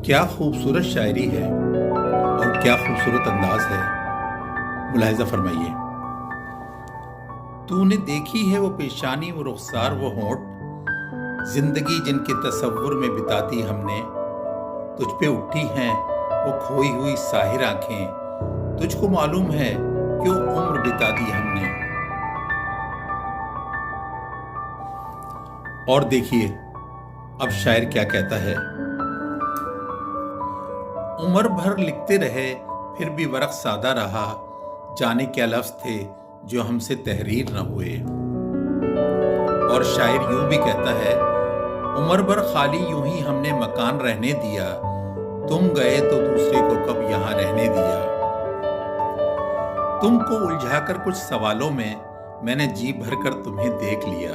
क्या खूबसूरत शायरी है और क्या खूबसूरत अंदाज है। मुलाहिजा फरमाइए। तूने देखी है वो पेशानी, वो रुखसार, वो होंठ, जिंदगी जिनके तसव्वुर में बिताती हमने। तुझ पे उठी हैं वो खोई हुई साहिर आंखें, तुझको मालूम है क्यों उम्र बिता दी हमने। और देखिए अब शायर क्या कहता है। उम्र भर लिखते रहे फिर भी वरक सादा रहा, जाने क्या लफ्ज थे जो हमसे तहरीर न हुए। और शायर यूं भी कहता है, उम्र भर खाली यूं ही हमने मकान रहने दिया, तुम गए तो दूसरे को कब यहां रहने दिया। तुमको उलझाकर कुछ सवालों में मैंने जी भर कर तुम्हें देख लिया,